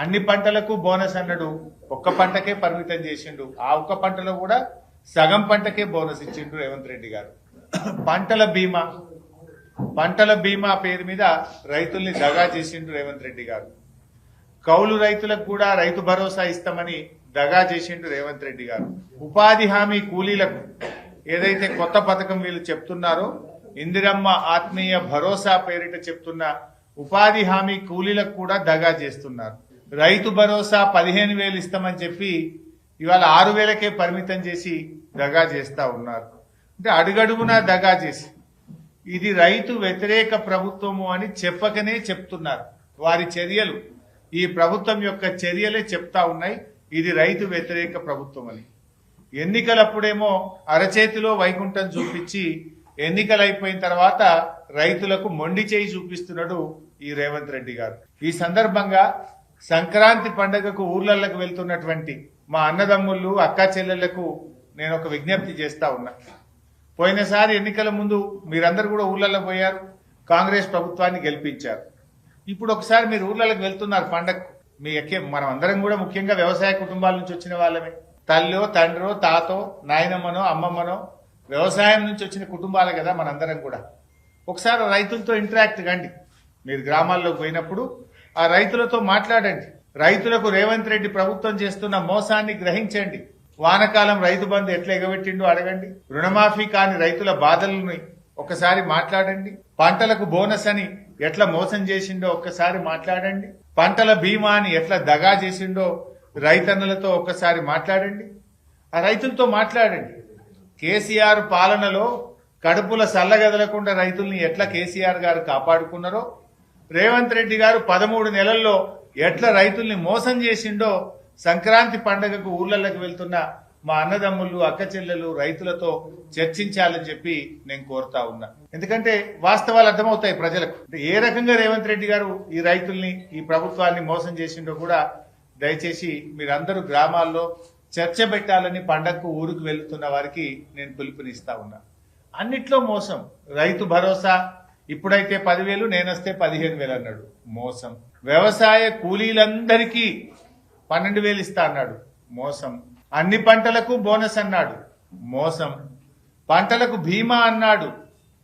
అన్ని పంటలకు బోనస్ అన్నాడు, ఒక్క పంటకే పరిమితం చేసిండు. ఆ ఒక్క పంటలో కూడా సగం పంటకే బోనస్ ఇచ్చిండు రేవంత్ రెడ్డి గారు. పంటల బీమా పేరు మీద రైతుల్ని దగా చేసిండు రేవంత్ రెడ్డి గారు. కౌలు రైతులకు కూడా రైతు భరోసా ఇస్తామని దగా చేసిండు రేవంత్ రెడ్డి గారు. ఉపాధి హామీ కూలీలకు ఏదైతే కొత్త పథకం వీళ్ళు చెప్తున్నారో, ఇందిరమ్మ ఆత్మీయ భరోసా పేరిట చెప్తున్న ఉపాధి హామీ కూలీలకు కూడా దగా చేస్తున్నారు. రైతు భరోసా 15,000 ఇస్తామని చెప్పి ఇవాళ 6,000కే పరిమితం చేసి దగా చేస్తా ఉన్నారు. అంటే అడుగడుగునా దగా చేసి ఇది రైతు వ్యతిరేక ప్రభుత్వము అని చెప్పకనే చెప్తున్నారు. వారి చర్యలు, ఈ ప్రభుత్వం యొక్క చర్యలే చెప్తా ఉన్నాయి ఇది రైతు వ్యతిరేక ప్రభుత్వం అని. ఎన్నికలప్పుడేమో అరచేతిలో వైకుంఠం చూపించి ఎన్నికలు అయిపోయిన తర్వాత రైతులకు మొండి చేయి చూపిస్తున్నాడు ఈ రేవంత్ రెడ్డి గారు. ఈ సందర్భంగా సంక్రాంతి పండుగకు ఊర్లలకు వెళ్తున్నటువంటి మా అన్నదమ్ముళ్ళు అక్కా చెల్లెళ్లకు నేను ఒక విజ్ఞప్తి చేస్తా ఉన్నా. పోయినసారి ఎన్నికల ముందు మీరందరూ కూడా ఊర్లలో పోయారు, కాంగ్రెస్ ప్రభుత్వాన్ని గెలిపించారు. ఇప్పుడు ఒకసారి మీరు ఊర్లలోకి వెళ్తున్నారు పండగ. మనం అందరం కూడా ముఖ్యంగా వ్యవసాయ కుటుంబాల నుంచి వచ్చిన వాళ్ళమే. తల్లో తండ్రో తాతో నాయనమ్మనో అమ్మమ్మనో వ్యవసాయం నుంచి వచ్చిన కుటుంబాలే కదా మనందరం కూడా. ఒకసారి రైతులతో ఇంటరాక్ట్ కండి. మీరు గ్రామాల్లోకి పోయినప్పుడు ఆ రైతులతో మాట్లాడండి. రైతులకు రేవంత్ రెడ్డి ప్రభుత్వం చేస్తున్న మోసాన్ని గ్రహించండి. వానకాలం రైతు బంధు ఎట్లా ఎగబెట్టిండో అడగండి. రుణమాఫీ కాని రైతుల బాధలను ఒకసారి మాట్లాడండి. పంటలకు బోనస్ అని ఎట్లా మోసం చేసిండో ఒక్కసారి మాట్లాడండి. పంటల బీమాని ఎట్లా దగా చేసిండో రైతన్నలతో ఒక్కసారి మాట్లాడండి. ఆ రైతులతో మాట్లాడండి. కేసీఆర్ పాలనలో కడుపుల సల్లగదలకుండా రైతుల్ని ఎట్లా కేసీఆర్ గారు కాపాడుకున్నారో, రేవంత్ రెడ్డి గారు 13 నెలల్లో ఎట్లా రైతుల్ని మోసం చేసిండో సంక్రాంతి పండుగకు ఊర్లలోకి వెళ్తున్న మా అన్నదమ్ముళ్ళు అక్క చెల్లెలు రైతులతో చర్చించాలని చెప్పి నేను కోరుతా ఉన్నా. ఎందుకంటే వాస్తవాలు అర్థమవుతాయి ప్రజలకు. ఏ రకంగా రేవంత్ రెడ్డి గారు ఈ రైతుల్ని, ఈ ప్రభుత్వాన్ని మోసం చేసిండో కూడా దయచేసి మీరందరూ గ్రామాల్లో చర్చ పెట్టాలని పండగకు ఊరికి వెళ్తున్న వారికి నేను పిలుపునిస్తా ఉన్నా. అన్నిట్లో మోసం. రైతు భరోసా ఇప్పుడైతే 10,000, నేనొస్తే 15,000 అన్నాడు, మోసం. వ్యవసాయ కూలీలందరికీ 12,000 ఇస్తా అన్నాడు, మోసం. అన్ని పంటలకు బోనస్ అన్నాడు, మోసం. పంటలకు బీమా అన్నాడు,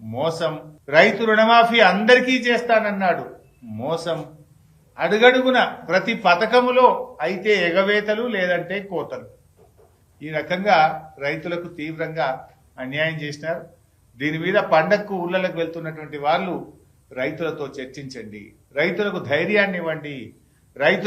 మోసం. రైతు రుణమాఫీ అందరికీ చేస్తానన్నాడు, మోసం. అడుగడుగున ప్రతి పథకములో అయితే ఎగవేతలు లేదంటే కోతలు. ఈ రకంగా రైతులకు తీవ్రంగా అన్యాయం చేసినారు. దీని మీద పండగకు ఊళ్ళలకు వెళ్తున్నటువంటి వాళ్ళు రైతులతో చర్చించండి, రైతులకు ధైర్యాన్ని ఇవ్వండి. రైతుల